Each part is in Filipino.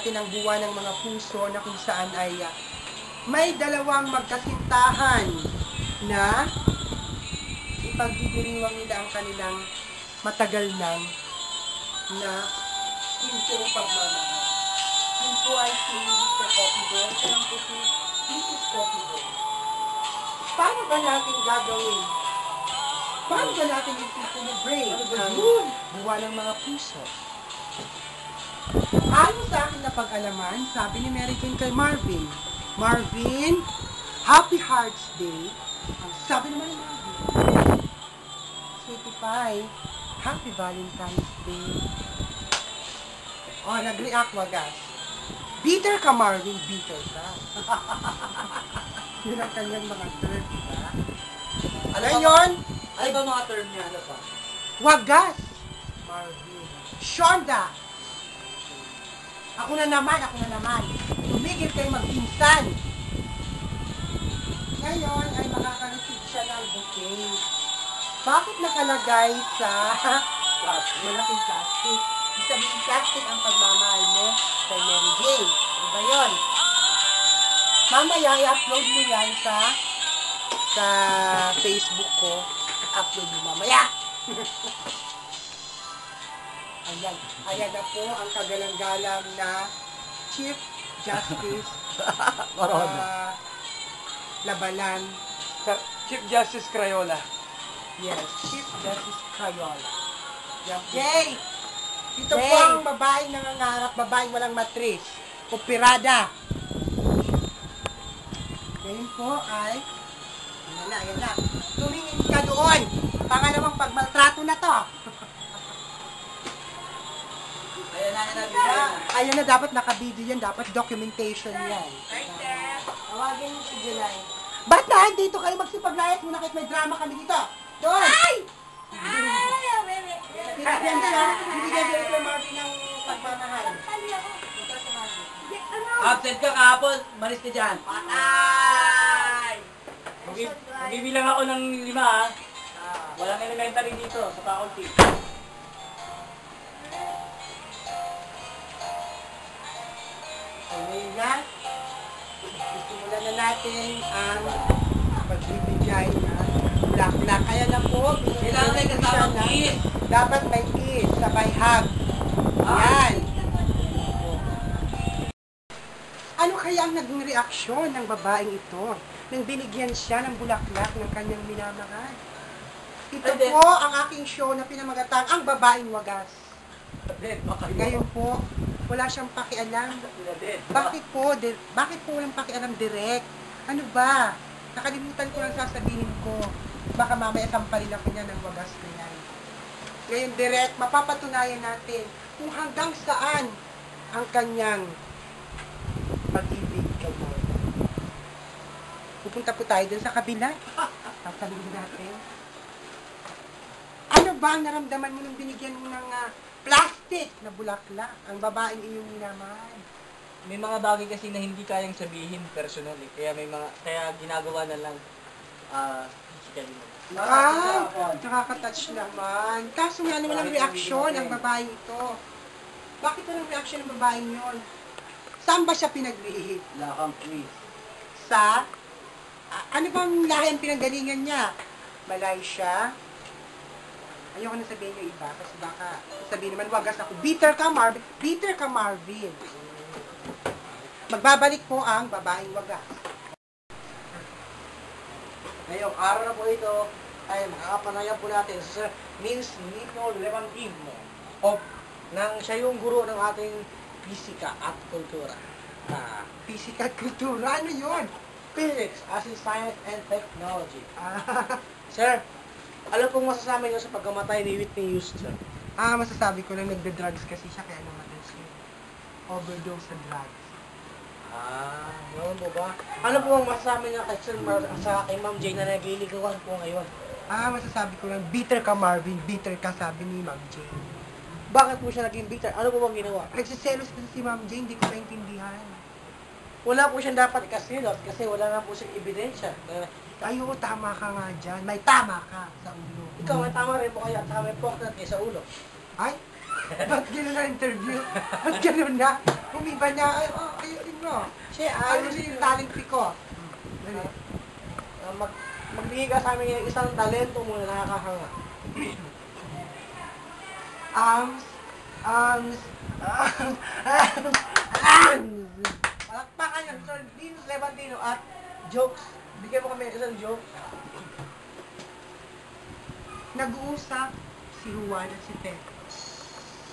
natin ang buwan ng mga puso na kung saan ay may dalawang magkasintahan na ipagdidiriwang nila ang kanilang matagal nang na intong pagmamahal. Yun po ay si Mr. Coffee Boy. Alam po si Mrs. Coffee Boy. Paano ba natin gagawin? Paano ba natin i-celebrate ang buwan ng mga puso? Ayon sa akin na pag-alaman, sabi ni Mary Jane kay Marvin, Marvin, Happy Hearts Day. Ang sabi naman ni Marvin, Sweetie Pie, Happy Valentine's Day. Oh, nag-react wagas. Bitter ka, Marvin, bitter ka. Yun ang kanyang mga term, diba? Ngayon, ano ba mga term niya? Ano pa? wagas, Marvin. Shonda. Ako na naman. Tumigil kayo magpinsan. Ngayon ay makaka-receive siya ng bouquet. Bakit nakalagay sa malaking plastic? Sabihin plastic ang pagmamahal mo kay Mary Jane. Ano ba yun? Mamaya i-upload mo yan sa Facebook ko. I-upload mo mamaya. Ayan na po ang kagalang-galang na Chief Justice Labanan. Chief Justice Crayola. Yes, Chief Justice Crayola. Jay! Ito po ang babaeng nangangarap, babaeng walang matris. Operada. Ngayon po ay, ayan na. Tumingin ka doon. Pangalawang pagmaltrato na to. Ayan na, dapat naka-video yan. Dapat documentation yan. Tawagin mo si July. Ba't na? Dito kayo magsipaglayas muna kahit may drama kami dito. Doon! Ay! Bibigyan siya. Bibigyan siya ito Marvin ng pagmamahal. Absent ka kahapon, malis ka dyan. Patay! Magbibilang ako ng 5 ha. Walang elementary dito sa faculty. Ngayon na, simulan na natin ang pagbibigay ng bulaklak. Kaya na po, Kailangan may kasamang kiss. dapat may kiss, sabay hug. Yan. Ano kaya ang naging reaksyon ng babaeng ito nang binigyan siya ng bulaklak ng kanyang minamahal? Ito po ang aking show na pinamagatang Ang Babaeng Wagas. Ngayon po, wala siyang pakialam. Bakit po walang pakialam direct? Ano ba? Nakalimutan ko lang sasabihin ko. Baka mamaya sampalin ako niya ng wagas na yan. Ngayon direct, mapapatunayan natin kung hanggang saan ang kanyang pag-ibig kay Lord. Pupunta po tayo dun sa kabila. Sasabihin natin. Ano ba ang naramdaman mo nung binigyan mo ng plastic na bulaklak ang babaeng iyong minamahal? May mga bagay kasi na hindi kayang sabihin personal eh. Kaya ginagawa na lang physically. Nakaka-touch naman. Kaso nga naman ang reaksyon ng babaeng ito. Bakit walang reaksyon ng babaeng yon? Saan ba siya pinaglihit? Lakang quiz. Sa? Ano bang lahi ang pinanggalingan niya? Malaysia? Ayoko na sabihin yung iba kasi baka sabihin naman wagas ako. Bitter ka, Marvin. Bitter ka, Marvin. Magbabalik po ang babaeng wagas. Ngayong araw na po ito ay makakapanayan po natin si Sir Vince Nino Levantino nang siya yung guro ng ating Pisika at Kultura. Pisika at Kultura? Ano yun? Physics as in Science and Technology. Sir, alam pong masasabi niyo sa pagkamatay ni Whitney Houston? Masasabi ko lang nagda-drugs kasi siya kaya namatay siya. Overdose sa drugs. Noon po ba? Ano po ang masasabi niya kay Ma'am Jane na nagiligawan po ngayon? Masasabi ko lang, bitter ka Marvin, bitter ka, sabi ni Ma'am Jane. Bakit po siya naging bitter? Ano po bang ginawa? Nagsiselos kasi si Ma'am Jane, di ko naintindihan. Wala po siyang dapat ikasilot kasi wala na po siyang ebidensya. Ayoko, tama ka nga dyan. May tama ka sa ulo. Ikaw may tama rin po kaya at saka may poknat kayo sa ulo. Ay, Ba't gano'n na interview? Ba't gano'n na? Umiba na. Ay, ayun mo. Siya, Ano yung talent ko? Dali. Magbigay ka sa amin ng isang talento mo na nakakahanga. Arms. Palakpakan yan, Sir Vince Levantino at jokes. Bigyan mo kami ng isang joke. Nag-uusap si Juan at si Pedro.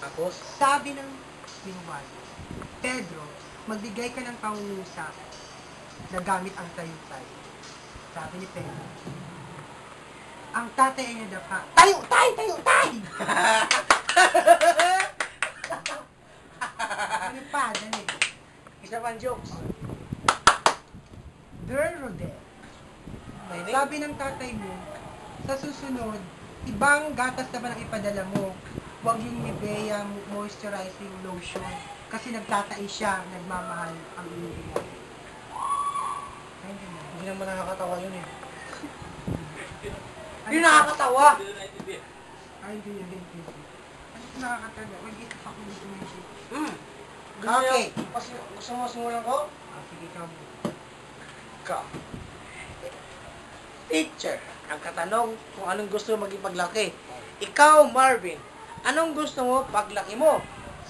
Tapos? Sabi ng si Juan, Pedro, magbigay ka ng pangungusap na gamit ang tayutay. Sabi ni Pedro, ang tatay ay nadapa. Tayutay! Tayutay! Ano pa? Dali. Isa pang jokes. Rodel. May Sabi ng tatay mo, sa susunod, ibang gatas naman ang ipadala mo. Huwag yung Nivea moisturizing lotion. Kasi nagtatai siya, nagmamahal ang Nivea. Ay, hindi na. Hindi naman nakakatawa yun eh. Ay, Hindi nakakatawa! Ay, hindi yun. Ano nakakatawa? Mag-isip ako dito ng shit. Okay. Gusto mo simulan ko? Sige ka mo. Ka. Teacher, ang katanong kung anong gusto mo maging paglaki. Ikaw, Marvin, anong gusto mo paglaki mo?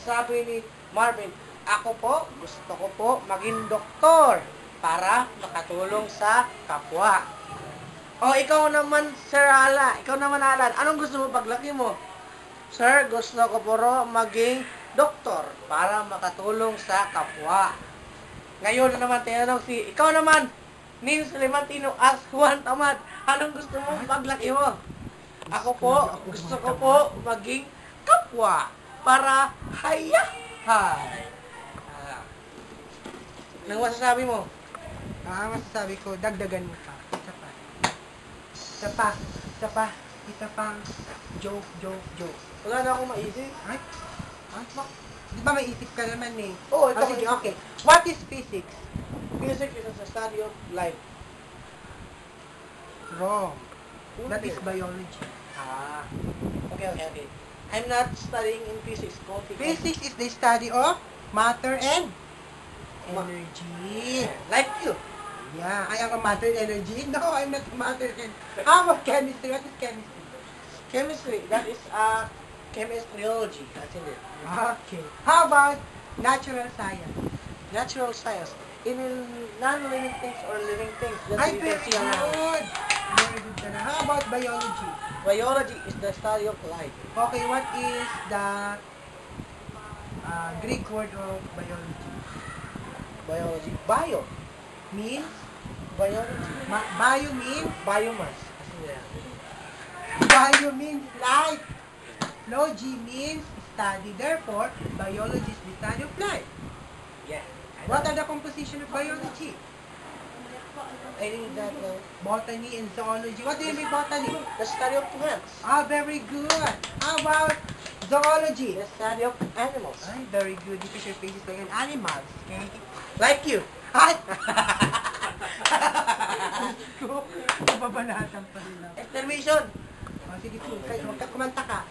Sabi ni Marvin, ako po, gusto ko po maging doktor para makatulong sa kapwa. O ikaw naman, Sir Alan, anong gusto mo paglaki mo? Sir, gusto ko po maging doktor para makatulong sa kapwa. Ngayon na naman tinanong ikaw naman, Nins Levantino as Juan Tamad, anong gusto mo paglaki mo? Ako po, gusto ko po maging kapwa para hayahay. Anong masasabi mo? Masasabi ko, dagdagan mo pa. Isa pang joke. Wala na akong maisip. Ay, di ba may isip ka naman eh? Oo, ito sige, okay. What is physics? Physics is the study of life. Wrong. That is biology. Okay. I'm not studying in physics. Physics is the study of matter and energy. Like you. Yeah, I am a matter and energy. No, I'm not matter and... How about chemistry? What is chemistry? Chemistry, that is chemistryology. That's in it. Okay. How about natural science? Natural science. In non-living things or living things. That's Ay, what you very can see around. good. Very good ka na. How about biology? Biology is the study of life. Okay, what is the Greek word of biology? Biology. Bio. Means? Biology. Bio means? Biomass. Bio means life. Logy means study. Therefore, biology is the study of life. Yeah. What are the composition of biology? I think that Botany and zoology. What do you mean botany? the study of plants. Very good. How about zoology? The study of animals. Very good. Because your face is like an animal. Okay? Like you. Ay! Nababanatan pa rin ako. Exclamation. Sige po, kumanta ka.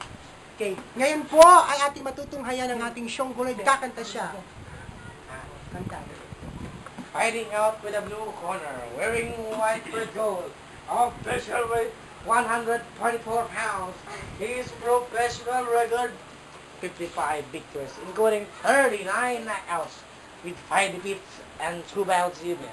Okay. Ngayon po ay ating matutunghayan ng ating siyong gulay. Kakanta siya. Kanta. Fighting out with a blue corner, wearing white with gold, official weight 124 pounds. His professional record 55 victories, including 39 knockouts, with 5 defeats and 2 bouts even.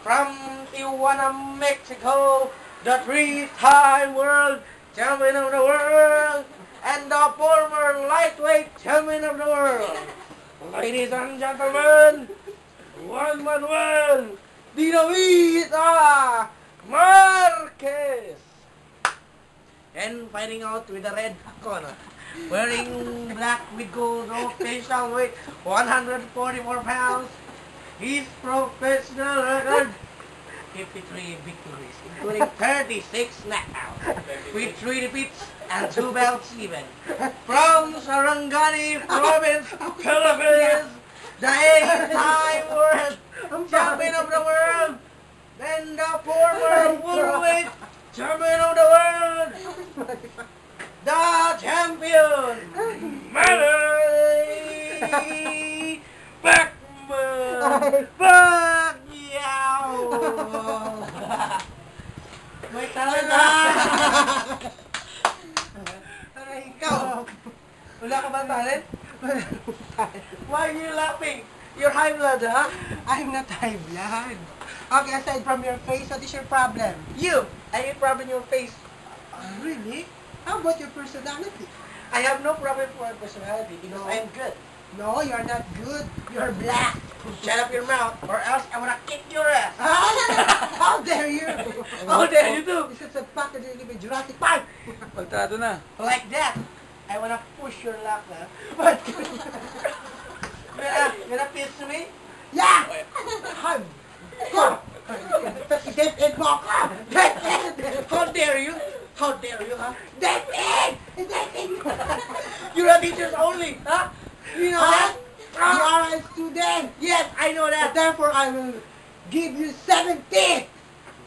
From Tijuana, Mexico, the 3-time world champion of the world and the former lightweight champion of the world. Ladies and gentlemen, Juan Manuel Dinamita Marquez. And fighting out with the red corner, wearing black with gold, official weight 144 pounds. His professional record 53 victories, including 36 knockouts, with 3 defeats and 2 belts even. From Sarangani Province, Philippines, the 8-time world champion of the world, then the former worldweight champion of the world, the champion, Money! Backman! Pacquiao! May talent na! Ay, ikaw! Wala ka ba talent? Why are you laughing? You're high blood, huh? I'm not high blood. Okay, aside from your face, what is your problem? You! I have problem in your face. Really? How about your personality? I have no problem for my personality because I'm good. No, you're not good. You're black. Shut up your mouth or else I wanna kick your ass. How dare you? How dare you do? This is the fact that you live in Jurassic Park. Pagtrato na. Like that. I wanna push your lap, huh? But gonna piss me? Yeah! Hug! Dead end mo ako! Dead end! How dare you? How dare you, huh? Dead end! Dead end mo! You're a teachers only, huh? You know that? You are a student! Yes, I know So that. therefore, I will give you 70!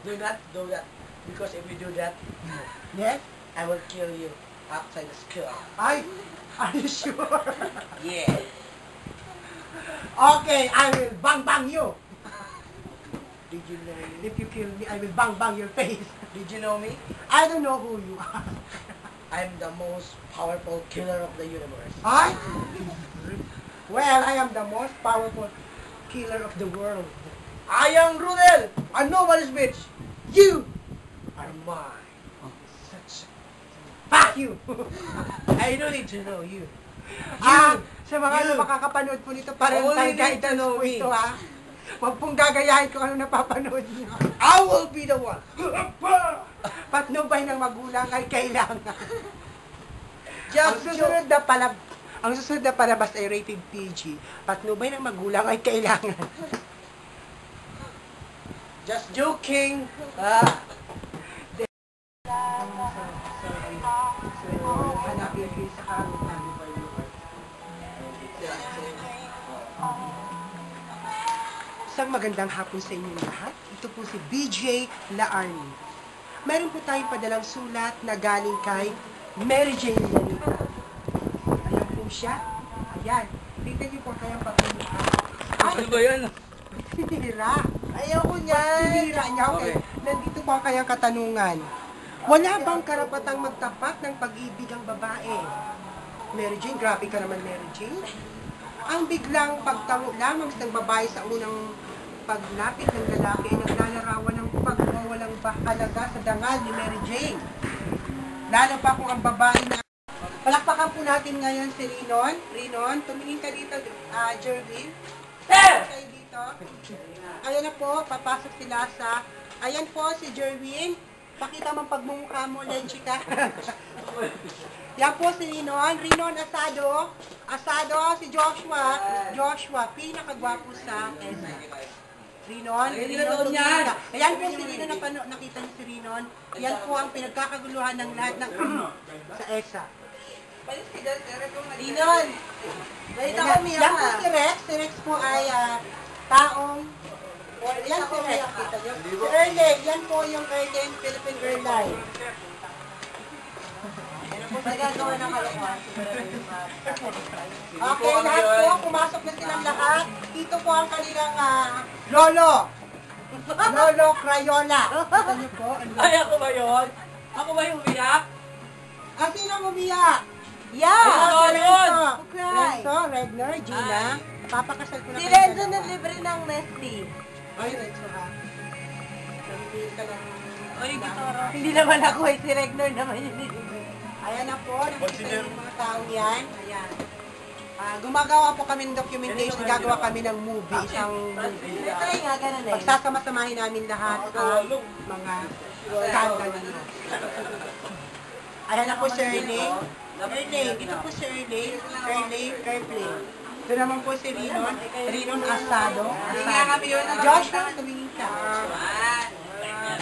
Do not do that. Because if you do that, Yes? I will kill you outside the school. Are you sure? Yeah. Okay, I will bang you! Did you know me? If you kill me, I will bang your face. Did you know me? I don't know who you are. I'm the most powerful killer of the universe. I? Well, I am the most powerful killer of the world. I am Rudel! I'm nobody's bitch! You Are mine. such... Fuck you! I don't need to know you. Sa mga You. makakapanood po nito, parang Only tayo need to guidance know po me. ito, ha? Huwag pong gagayahin kung ano napapanood niyo. I will be the one. Patnubay ng magulang ay kailangan. Just Ang susunod na palabas ay rated PG. Patnubay ng magulang ay kailangan. Just joking. Ah. So, hanapin ko yung sa karutan. Isang magandang hapon sa inyong lahat. Ito po si BJ Laarni. Meron po tayong padalang sulat na galing kay Mary Jane Lanita. Ayan po siya. Ayan. Tingnan niyo po kayang pagmumukha. Ano ba yan? Sinira. Ayoko niyan. Sinira niya. Okay. Nandito po ang kayang katanungan. Wala bang karapatang magtapat ng pag-ibig ang babae? Mary Jane, grabe ka naman, Mary Jane. Ang biglang pagtango lamang ng babae sa unang paglapit ng lalaki ay naglalarawan ng pagwawalang halaga sa dangal ni Mary Jane. Lalo pa kung ang babae na... Palakpakan po natin ngayon si Rinon. Rinon, tumingin ka dito, Jervin. Kayo dito. Ayan na po, papasok sila sa... Ayan po si Jervin. Pakita mo ang pagmumukha mo, Lenchi ka. Yan po si Rinon. Rinon Asado. Asado, si Joshua. Joshua, pinakagwapo sa ESA. Rinon, Rinon, tumingin ka. Ayan po si Rinon, nakita niyo si Rinon. Yan po ang pinagkakaguluhan ng lahat ng sa ESA. Rinon! Balita ko umiyak Yan po ka. si Rex. Si Rex po ay taong... Yan si Rex. Kita niyo. Si Erlen. Yan po yung Erlen Philippine Airlines. Nagagawa ng kalokohan. Okay, lahat po. Pumasok na silang lahat. Dito po ang kanilang lolo. Lolo Crayola. Kita niyo po. Ay, ako ba yun? Ako ba yung umiyak? Ang sinong umiyak? Ako Renzo. yun! Renzo, Regner, Gina. Papakasal ko na Si kayo Renzo dalawa. na libre ng Nestle. Ay, Renzo ha. Nandito ka lang. Ay, gitara. Hindi naman ako eh, si Regner naman yun. Ayan na po, nakikita niyo yung mga taong yan. Ayan. Gumagawa po kami ng documentation, gagawa kami ng movie, isang movie. Try nga, ganun eh. Pagsasama-samahin namin lahat ang mga skandal nila. Ayan na po si Erling. Erling, ito po si Erling. Erling Kerpley. Ito naman po si Rinon. Rinon Asado. Joshua, tumingin ka.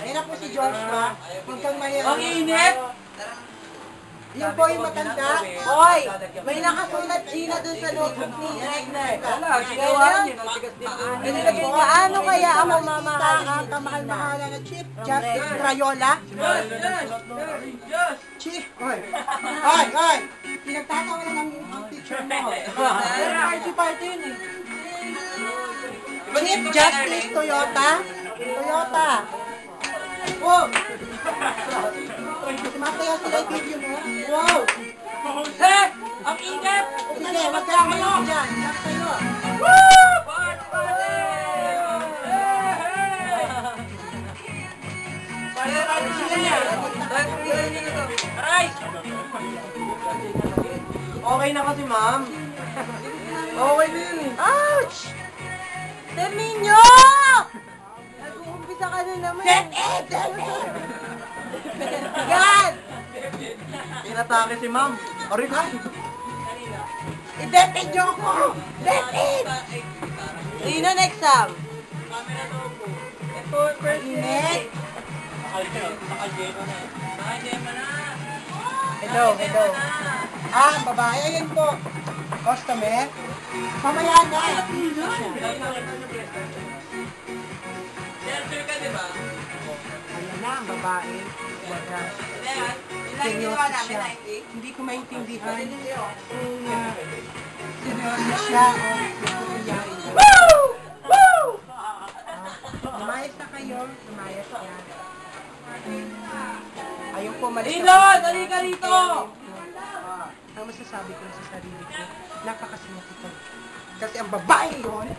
Ayan na po si Joshua. Huwag kang mahiya. Ang init! Yung po yung matanda. Hoy! May nakasulat Gina dun sa notebook ni Regner. Wala, ginawa niya. Nagtigas din doon. Paano kaya ang Ang mamamahalin? kamahal-mahala na Chief Justice Crayola. Yes! Chief, oy. Oy, oy. Pinagtatawa na lang yung outfit picture mo. Party yun eh. Chief Justice Toyota. Toyota. Wow! Masaya sila yung video mo. Wow! Jose! Ang ingat! Sige, wag kang mayon dyan. Lang kayo. Party! Party! Aray! Okay na kasi, ma'am. Okay na yun eh. Ouch! Terminyo! Nag-uumpisa ka na naman. Yan! Inatake si ma'am. Aray ka. I-detain niyo ako! Detain! Sino next Sam? Init. Hello, hello. Ah, babae. Ayan po. Customer. Mamaya na. Ayan na ang babae. Wala. Seryoso siya. Hindi ko maintindihan kung seryoso siya o kukuyain. Woo! Woo! Lumayas na kayo. Lumayas na. Ayaw po malis. Ilon! Halika rito! Ang masasabi ko sa sarili ko, napakaswerte ko. Kasi ang babae yun,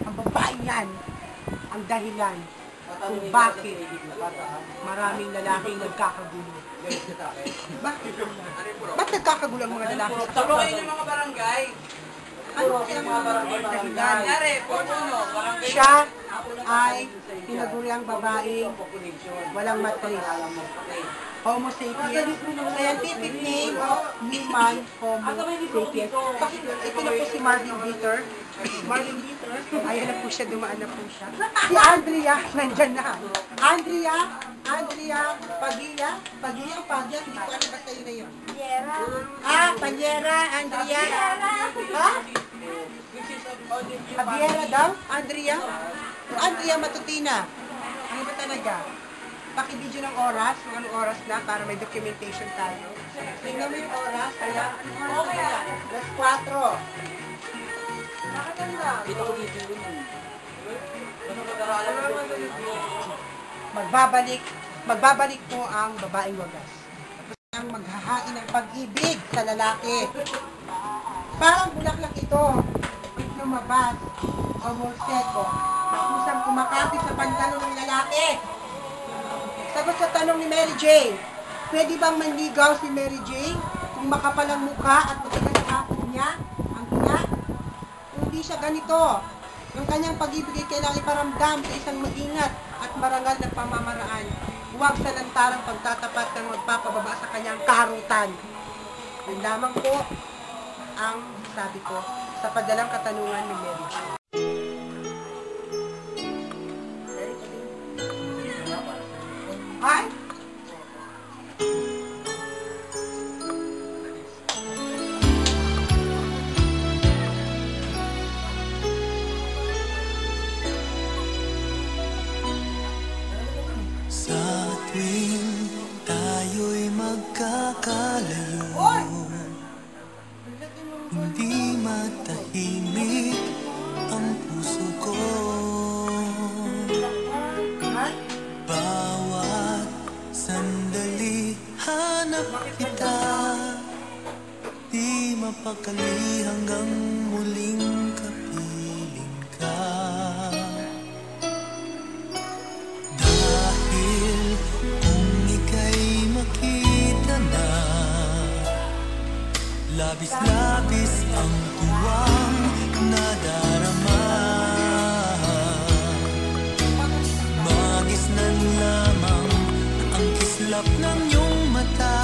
ang babae yan, ang dahilan kung bakit maraming lalaking nagkakagulo. Bakit? Ba't nagkakagulo ang mga lalaki? Tulungan yung mga barangay. Ano kaya mga dahilan? Nangyari, puno, barangay. Siya ay tinaguriang babaeng walang matris. Homo sapiens, scientific name of human Homo sapiens. Bakit ito na po si Marvin Dieter? Marvin Dieter, ayan na po siya, dumaan na po siya. Si Andrea, nandyan na. Andrea, Pagilla, hindi ko alam basta yun na yun. Panyera, Andrea. Ha? Pabiera daw? Andrea Matutina. Ano ba talaga? Pakibidyo ng oras, kung anong oras na, para may documentation tayo. Tingnan mo yung oras, kaya, okay yan. Alas 4. Nakatanda. Magbabalik po ang babaeng wagas. Tapos ang maghahain ng pag-ibig sa lalaki. Parang bulaklak ito. Pag lumabas, homoseko, kusang kumakapit sa pantalon ng lalaki. Sagot sa tanong ni Mary Jane, pwede bang manligaw si Mary Jane kung makapal ang mukha at matigas ang hapon niya, ang ina? Kung hindi siya ganito, ang kanyang pag-ibig ay kailangang iparamdam sa isang maingat at marangal na pamamaraan. Huwag sa lantarang pagtatapat ng magpapababa sa kanyang kaharutan. Yun lamang po ang sabi ko sa padalang katanungan ni Mary Jane. Hi! Sa tuwing tayo'y magkakalayo, hindi matahimik ang puso ko. Bawat sandali hanap kita, di mapakali hanggang muling kapiling ka. Dahil kung ika'y makita na, labis-labis ang tuwang nadarama. Magisnan lamang ang kislap ng iyong mata.